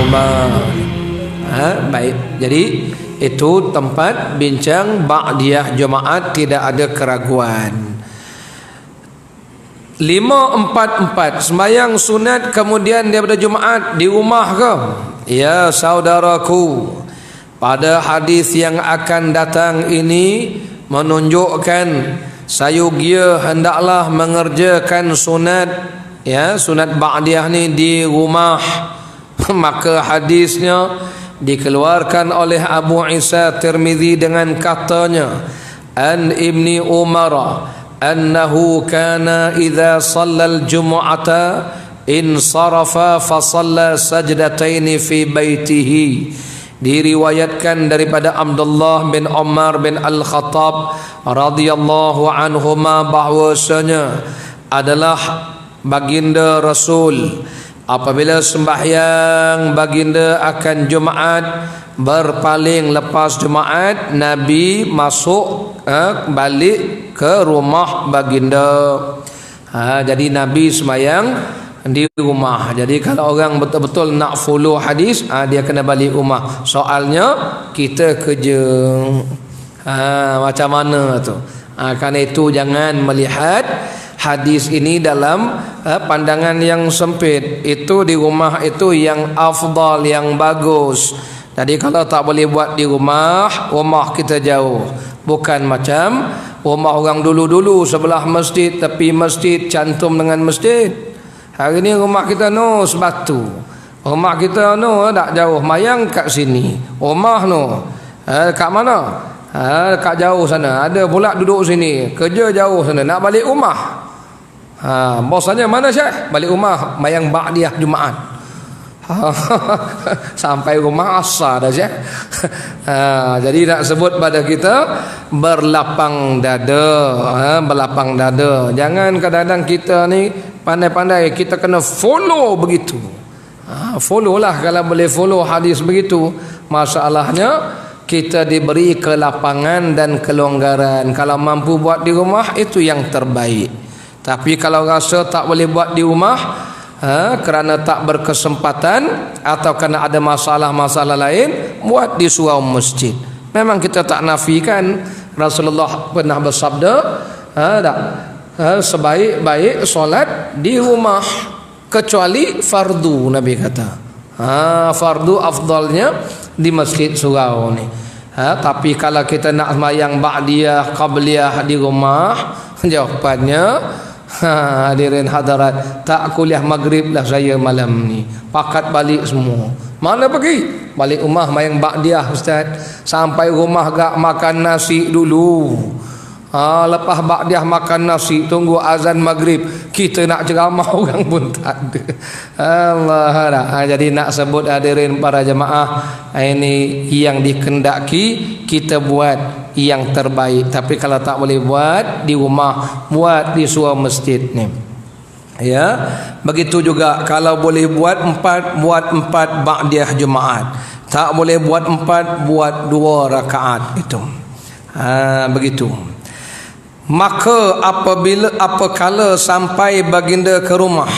anhuma. Baik. Jadi itu tempat bincang ba'diyah Jumaat, tidak ada keraguan. 544 sembahyang sunat kemudian daripada Jumaat di rumah ke? Ya saudaraku, pada hadis yang akan datang ini menunjukkan sayugia hendaklah mengerjakan sunat, ya, sunat ba'diyah ni di rumah. Maka hadisnya dikeluarkan oleh Abu Isa Tirmizi dengan katanya, an Ibni Umar annahu kana idza shallal jumu'ata insarafa fa shalla sajdataini fi baitihi. Diriwayatkan daripada Abdullah bin Umar bin Al-Khattab radhiyallahu anhuma bahwasanya adalah baginda Rasul apabila sembahyang baginda akan Jumaat, berpaling lepas Jumaat Nabi masuk balik ke rumah baginda. Jadi Nabi sembahyang di rumah. Jadi kalau orang betul-betul nak follow hadis, dia kena balik rumah. Soalnya kita kerja. Macam mana tu? Kerana itu jangan melihat hadis ini dalam pandangan yang sempit. Itu di rumah itu yang afdal, yang bagus. Jadi kalau tak boleh buat di rumah, rumah kita jauh. Bukan macam rumah orang dulu-dulu sebelah masjid, tepi masjid, cantum dengan masjid. Hari ni rumah kita sebatu. Rumah kita tak jauh, mayang kat sini. Rumah kat mana? Kat jauh sana. Ada pula duduk sini, kerja jauh sana, nak balik rumah. Bosnya mana Syekh? Balik rumah, mayang ba'diyah Jumaat. Sampai rumah asar dah Syekh. Jadi nak sebut pada kita berlapang dada, berlapang dada. Jangan kadang-kadang kita ni pandai-pandai, kita kena follow begitu. Follow lah kalau boleh follow hadis begitu. Masalahnya kita diberi kelapangan dan kelonggaran. Kalau mampu buat di rumah itu yang terbaik. Tapi kalau rasa tak boleh buat di rumah, kerana tak berkesempatan atau kerana ada masalah-masalah lain, buat di surau masjid. Memang kita tak nafikan, Rasulullah pernah bersabda, sebaik-baik solat di rumah kecuali fardu. Nabi kata fardu afdalnya di masjid surau ni. Tapi kalau kita nak sembahyang ba'diyah qabliyah di rumah, jawapannya hadirin hadirat, tak kuliah maghrib lah saya malam ni, pakat balik semua. Mana pergi? Balik rumah mayang ba'diyah Ustaz. Sampai rumah gak makan nasi dulu. Lepas ba'diyah makan nasi, tunggu azan maghrib, kita nak ceramah orang pun tak ada. Allah. Jadi nak sebut hadirin para jemaah, ini yang dikendaki kita buat yang terbaik. Tapi kalau tak boleh buat di rumah, buat di surau masjid ni. Ya, begitu juga kalau boleh buat 4 ba'diyah Jumaat. Tak boleh buat 4, buat 2 rakaat itu. Begitu. Maka apabila sampai baginda ke rumah,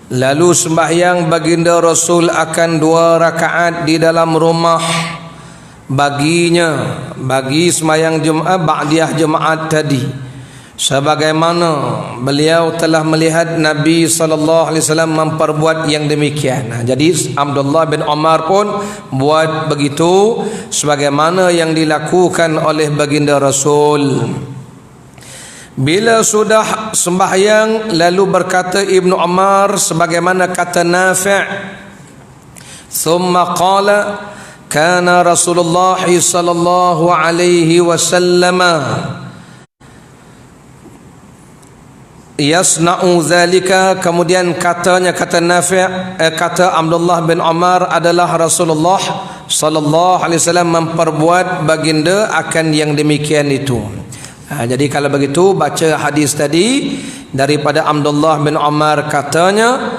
lalu sembahyang baginda Rasul akan 2 rakaat di dalam rumah baginya, bagi sembahyang Jumaat ba'diyah Jumaat tadi, sebagaimana beliau telah melihat Nabi sallallahu alaihi wasallam memperbuat yang demikian. Jadi Abdullah bin Umar pun buat begitu sebagaimana yang dilakukan oleh baginda Rasul. Bila sudah sembahyang, lalu berkata Ibnu Umar sebagaimana kata Nafi', thumma qala kana Rasulullah sallallahu alaihi wasallam yasna'u zalika. Kemudian katanya, kata Nafi', kata Abdullah bin Umar adalah Rasulullah sallallahu alaihi wasallam memperbuat baginda akan yang demikian itu. Jadi kalau begitu baca hadis tadi daripada Abdullah bin Umar, katanya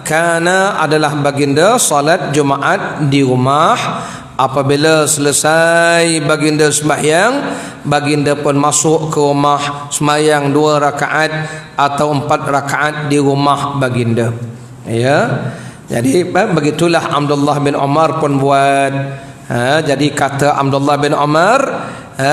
kana adalah baginda salat Jumaat di rumah. Apabila selesai baginda sembahyang, baginda pun masuk ke rumah sembahyang 2 rakaat atau 4 rakaat di rumah baginda. Ya. Jadi begitulah Abdullah bin Umar pun buat. Jadi kata Abdullah bin Umar,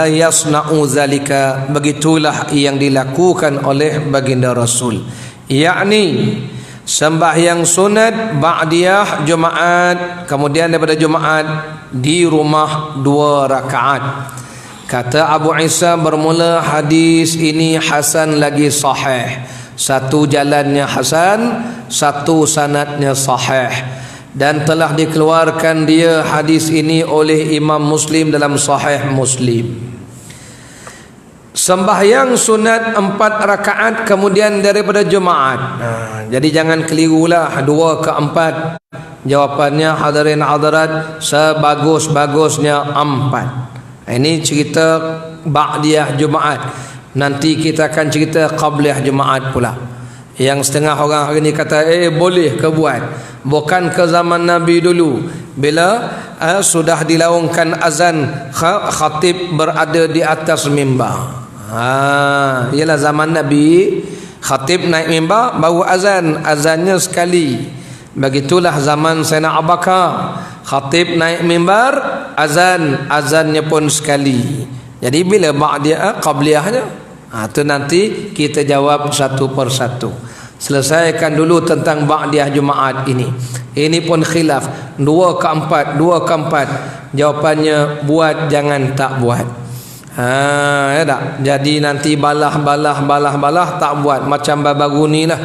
yasna'u zalika, begitulah yang dilakukan oleh baginda Rasul, yakni sembahyang sunat ba'diyah Jumaat, kemudian daripada Jumaat di rumah 2 rakaat. Kata Abu Isa, bermula hadis ini hasan lagi sahih. Satu jalannya hasan, satu sanadnya sahih, dan telah dikeluarkan dia hadis ini oleh Imam Muslim dalam Sahih Muslim. Sembahyang sunat 4 rakaat kemudian daripada Jumaat. Jadi jangan kelirulah 2 ke 4. Jawapannya hadirin hadirat, sebagus-bagusnya 4. Ini cerita ba'diyah Jumaat. Nanti kita akan cerita qabliyah Jumaat pula. Yang setengah orang hari ni kata boleh ke buat. Bukan ke zaman Nabi dulu, bila sudah dilaungkan azan, khatib berada di atas mimbar. Ialah zaman Nabi, khatib naik mimbar baru azan, azannya sekali. Begitulah zaman Sayyidina Abu Bakar, khatib naik mimbar, azan, azannya pun sekali. Jadi bila ba'diyah qabliyahnya, itu nanti kita jawab satu persatu. Selesaikan dulu tentang ba'diyah Jumaat ini. Ini pun khilaf, 2 ke 4, 2 ke 4. Jawapannya buat, jangan tak buat. Ya tak? Jadi nanti balah tak buat. Macam baru ni lah.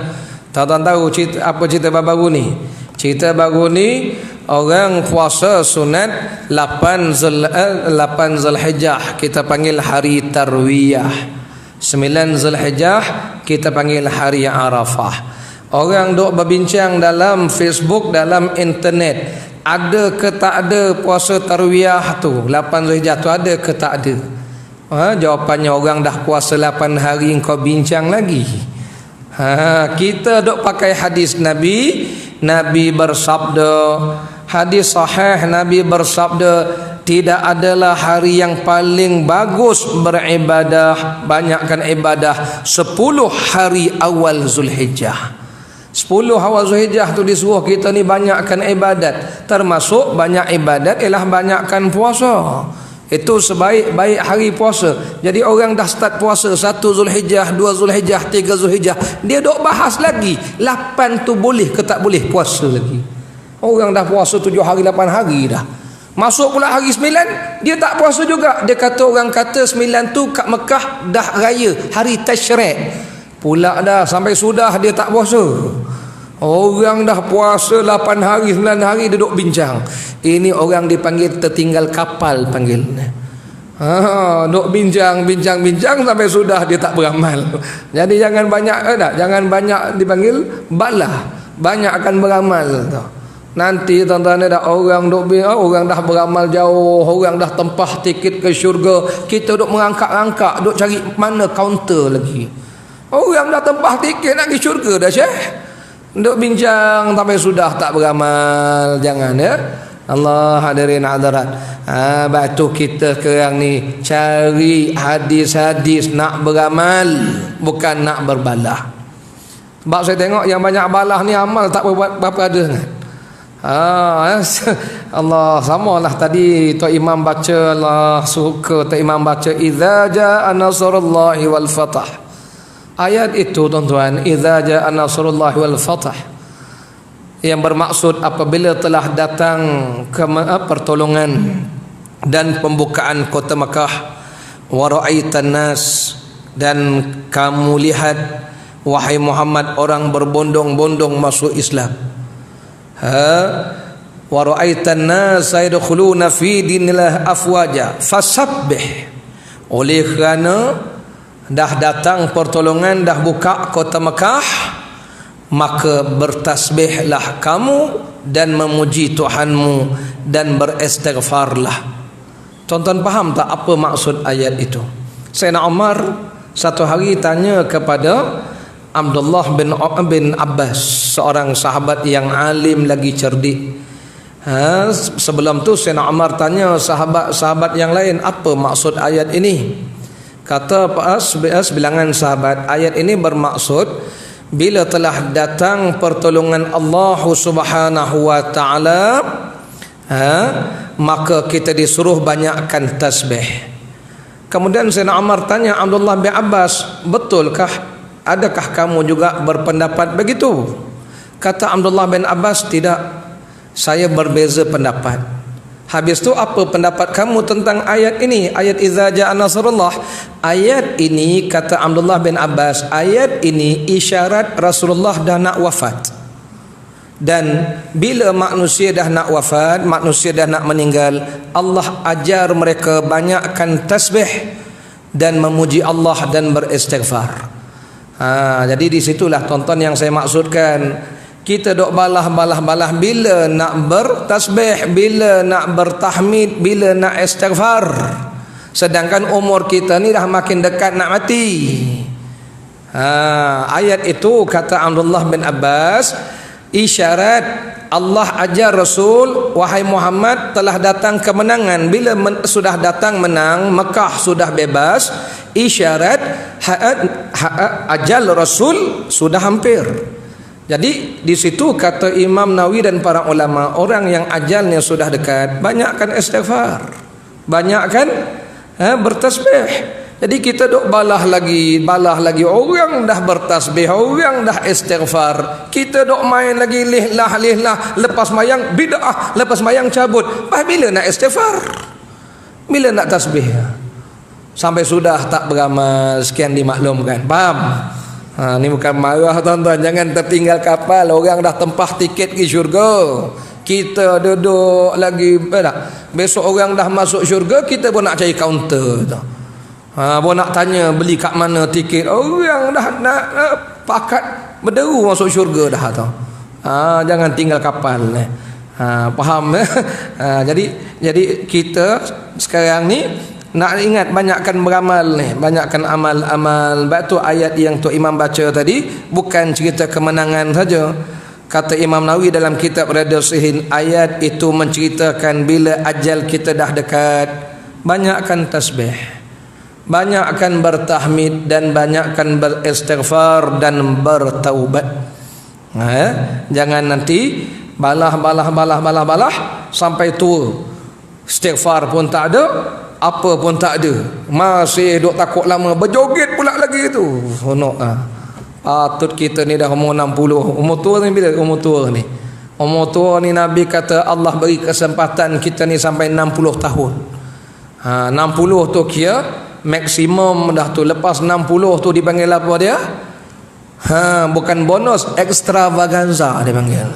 Tuan-tuan tahu cerita, apa cerita baru ni? Cerita baru ni, orang puasa sunat 8 Zulhijjah, kita panggil hari Tarwiyah. 9 Zulhijjah kita panggil hari Arafah. Orang duk berbincang dalam Facebook, dalam internet, ada ke tak ada puasa Tarwiyah tu, 8 Zulhijjah tu ada ke tak ada? Jawapannya, orang dah puasa 8 hari kau bincang lagi. Kita duk pakai hadis Nabi. Nabi bersabda, hadis sahih, Nabi bersabda, tidak adalah hari yang paling bagus beribadah, banyakkan ibadah 10 hari awal Zulhijjah. 10 awal Zulhijjah tu disuruh kita ni banyakkan ibadat. Termasuk banyak ibadat ialah banyakkan puasa. Itu sebaik-baik hari puasa. Jadi orang dah start puasa 1 Zulhijjah, 2 Zulhijjah, 3 Zulhijjah, dia dok bahas lagi 8 tu boleh ke tak boleh puasa lagi. Orang dah puasa 7 hari 8 hari dah. Masuk pula hari 9, dia tak puasa juga. Dia kata, orang kata 9 tu kat Mekah dah raya, hari Tashrik. Pula dah sampai sudah dia tak puasa. Orang dah puasa 8 hari, 9 hari duduk bincang. Ini orang dipanggil tertinggal kapal panggil. Duk bincang sampai sudah dia tak beramal. Jadi jangan banyak jangan banyak dipanggil balah. Banyak akan beramal tu. Nanti tuan-tuan dah orang orang dah beramal jauh, orang dah tempah tiket ke syurga, kita duk mengangkat-angkat, duk cari mana kaunter lagi. Orang dah tempah tiket nak ke syurga dah, Syekh. Duk bincang sampai sudah tak beramal. Jangan ya. Allah, hadirin hadirat. Batu kita sekarang ni cari hadis-hadis nak beramal, bukan nak berbalah. Sebab saya tengok yang banyak balah ni amal tak berapa ada sangat. Allah, samalah tadi Tok Imam baca, Allah suka Tok Imam baca idza jaa nasrullahi wal fath. Ayat itu tuan-tuan, idza jaa nasrullahi wal fath, yang bermaksud apabila telah datang pertolongan dan pembukaan kota Makkah, wa ra'aitan nas, dan kamu lihat wahai Muhammad orang berbondong-bondong masuk Islam. Wa ra'aitan nas yadkhuluna fi dinillah afwaja fasabbih. Oleh kerana dah datang pertolongan, dah buka kota Makkah, maka bertasbihlah kamu dan memuji Tuhanmu dan beristighfarlah. Tuan-tuan faham tak apa maksud ayat itu? Sayyidina Umar satu hari tanya kepada Abdullah bin Abbas, seorang sahabat yang alim lagi cerdik. Sebelum tu Sayyidina Umar tanya sahabat-sahabat yang lain, apa maksud ayat ini? Kata sebilangan sahabat, ayat ini bermaksud bila telah datang pertolongan Allah Subhanahu wa taala, maka kita disuruh banyakkan tasbih. Kemudian Sayyidina Umar tanya Abdullah bin Abbas, betulkah, adakah kamu juga berpendapat begitu? Kata Abdullah bin Abbas, tidak, saya berbeza pendapat. Habis tu apa pendapat kamu tentang ayat ini? Ayat Iza Ja'a Nasrullah. Ayat ini, kata Abdullah bin Abbas, ayat ini isyarat Rasulullah dah nak wafat. Dan bila manusia dah nak wafat, manusia dah nak meninggal, Allah ajar mereka banyakkan tasbih dan memuji Allah dan beristighfar. Jadi di situlah tonton yang saya maksudkan. Kita dok balah bila nak bertasbih, bila nak bertahmid, bila nak istighfar. Sedangkan umur kita ni dah makin dekat nak mati. Ayat itu, kata Abdullah bin Abbas, isyarat Allah ajar Rasul, wahai Muhammad, telah datang kemenangan. Bila sudah datang menang, Mekah sudah bebas, isyarat ajal Rasul sudah hampir. Jadi di situ kata Imam Nawawi dan para ulama, orang yang ajalnya sudah dekat, banyakkan istighfar, banyakkan bertasbih. Jadi kita dok balah lagi, orang dah bertasbih, orang dah istighfar, kita dok main lagi lihlah, lepas mayang bid'ah, lepas mayang cabut. Bila nak istighfar, bila nak tasbih? Sampai sudah tak beramal, sekian dimaklumkan. Faham? Ni bukan marah tuan-tuan, jangan tertinggal kapal. Orang dah tempah tiket ke syurga, kita duduk lagi besok orang dah masuk syurga, kita pun nak cari kaunter tu. Pun nak tanya beli kat mana tiket. Orang dah nak pakat berderu masuk syurga dah tu. Jangan tinggal kapal ni. Faham? Jadi kita sekarang ni nak ingat, banyakkan beramal ni, banyakkan amal-amal. Sebab tu ayat yang Tok Imam baca tadi bukan cerita kemenangan saja. Kata Imam Nawawi dalam kitab Riyadhus Shalihin, ayat itu menceritakan bila ajal kita dah dekat, banyakkan tasbih, banyakkan bertahmid, dan banyakkan beristighfar dan bertaubat. Jangan nanti balah sampai tua, istighfar pun tak ada, apa pun tak ada, masih duk takut lama, berjoget pula lagi tu. Patut kita ni dah umur 60. Umur tua ni bila umur tua ni? Umur tua ni Nabi kata Allah beri kesempatan kita ni sampai 60 tahun. 60 tu kira maksimum dah tu. Lepas 60 tu dipanggil apa dia? Bukan bonus, extravaganza dia panggil.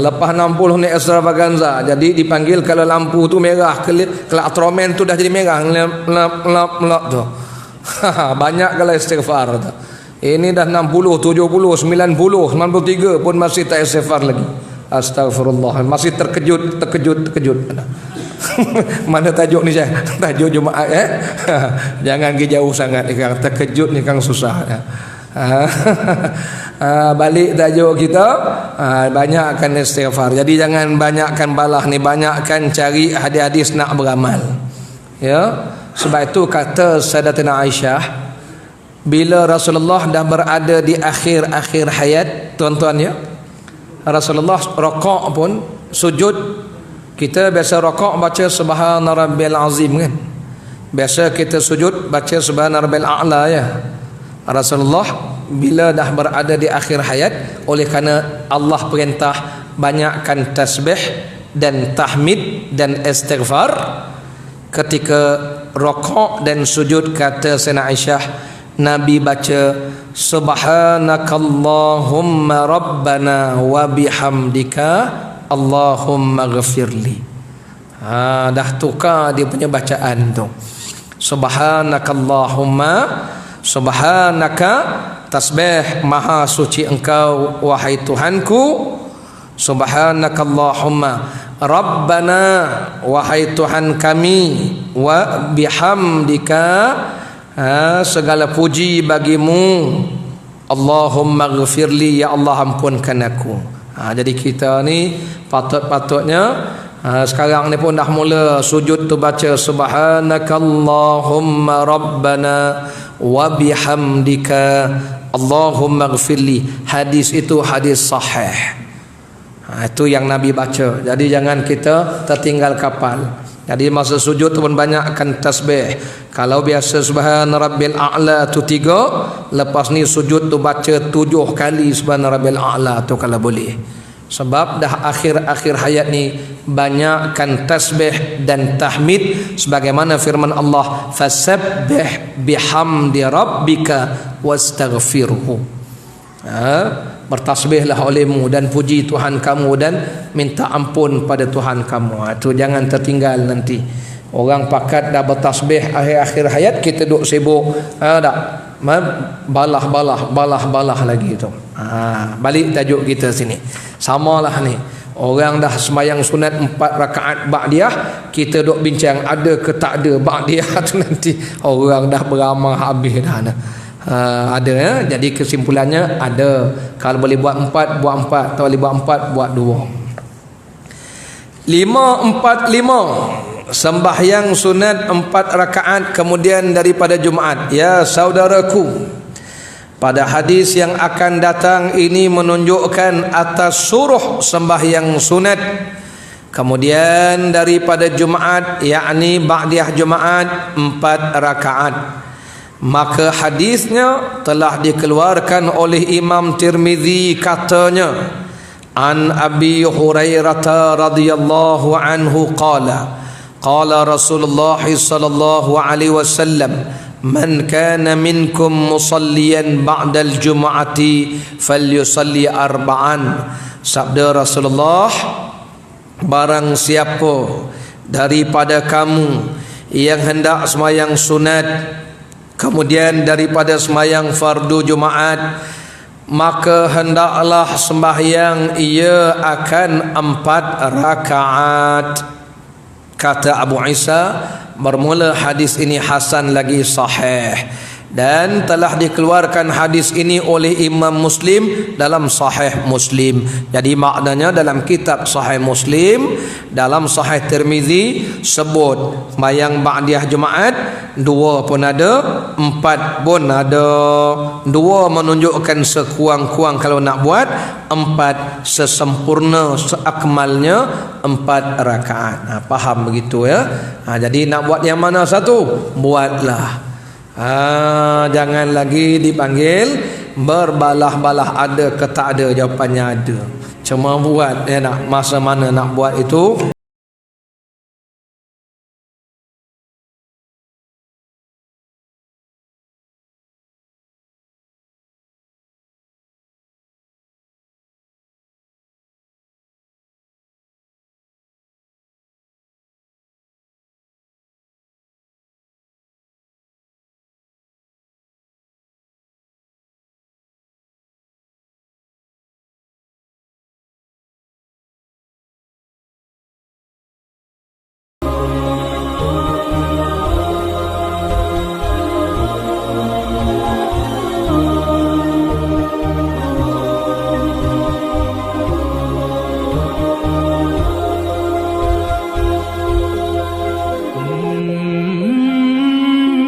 Lepas 60 ni extravaganza. Jadi dipanggil kalau lampu tu merah, kalau atromen tu dah jadi merah, lap tu. Banyak kalau istighfar tu. Ini dah 60, 70, 90, 93 pun masih tak istighfar lagi. Astagfirullah, masih terkejut. Mana tajuk ni saya? Tajuk Jumaat Jangan pergi jauh sangat ni kang, terkejut ni kang susah. Balik tajuk kita, banyakkan istighfar. Jadi jangan banyakkan balah ni, banyakkan cari hadis-hadis nak beramal. Ya, sebab itu kata Sayyidatina Aisyah, bila Rasulullah dah berada di akhir-akhir hayat, tuan-tuan ya, Rasulullah rakaat pun sujud. Kita biasa rakaat baca subhana rabbil azim kan. Biasa kita sujud baca subhana rabbil a'la ya. Rasulullah bila dah berada di akhir hayat, oleh kerana Allah perintah banyakkan tasbih dan tahmid dan istighfar, ketika rakaat dan sujud kata Sayyidina Aisyah, Nabi baca subhanakallahumma rabbana wa bihamdika Allahumma ghafirli. Dah tukar dia punya bacaan tu. Subhanakallahumma, subhanaka tasbih, maha suci engkau wahai Tuhanku. Subhanakallahumma, rabbana wahai Tuhan kami, wa bihamdika segala puji bagimu, Allahumma ghafirli, ya Allah ampunkan aku. Jadi kita ni patutnya sekarang ni pun dah mula sujud tu baca subhanakallahumma rabbana wa bihamdika Allahumma ghfirli. Hadis itu hadis sahih. Itu yang Nabi baca. Jadi jangan kita tertinggal kapal. Jadi masa sujud tu pun banyakkan tasbih. Kalau biasa subhana rabbil a'la tu 3, lepas ni sujud tu baca 7 kali subhana rabbil a'la tu kalau boleh. Sebab dah akhir-akhir hayat ni banyakkan tasbih dan tahmid sebagaimana firman Allah, fasabbih bihamdi rabbika wastaghfirhu. Bertasbihlah olehmu dan puji Tuhan kamu dan minta ampun pada Tuhan kamu. Itu jangan tertinggal nanti. Orang pakat dah bertasbih akhir-akhir hayat, kita duk sibuk balah lagi tu. Balik tajuk kita sini. Samalah ni. Orang dah sembahyang sunat 4 rakaat ba'diyah, kita duk bincang ada ke tak ada ba'diyah tu nanti. Orang dah beramah habis dah. Ada ya. Jadi kesimpulannya ada. Kalau boleh buat 4, buat 4. Kalau boleh buat 4, buat 2. 545 sembahyang sunat 4 rakaat kemudian daripada Jumaat. Ya saudaraku, pada hadis yang akan datang ini menunjukkan atas suruh sembahyang sunat kemudian daripada Jumaat, yakni ba'diyah Jumaat 4 rakaat. Maka hadisnya telah dikeluarkan oleh Imam Tirmizi, katanya an Abi Hurairah radhiyallahu anhu qala Rasulullah sallallahu alaihi wasallam, man kana minkum musalliyan ba'dal jum'ati falyusalli arba'an. Sabda Rasulullah, barang siapa daripada kamu yang hendak sembahyang sunat kemudian daripada sembahyang fardu Jumaat, maka hendaklah sembahyang ia akan 4 rakaat. Kata Abu Isa, bermula hadis ini hasan lagi sahih, dan telah dikeluarkan hadis ini oleh Imam Muslim dalam Sahih Muslim. Jadi maknanya dalam kitab Sahih Muslim, dalam Sahih Tirmizi sebut sembahyang ba'diyah Jumaat 2 pun ada, 4 pun ada. 2 menunjukkan sekurang-kurang kalau nak buat, 4 sesempurna seakmalnya 4 rakaat. Faham begitu ya? Jadi nak buat yang mana satu, buatlah. Jangan lagi dipanggil berbalah-balah ada ke tak ada, jawapannya ada. Cuma buat nak masa mana nak buat itu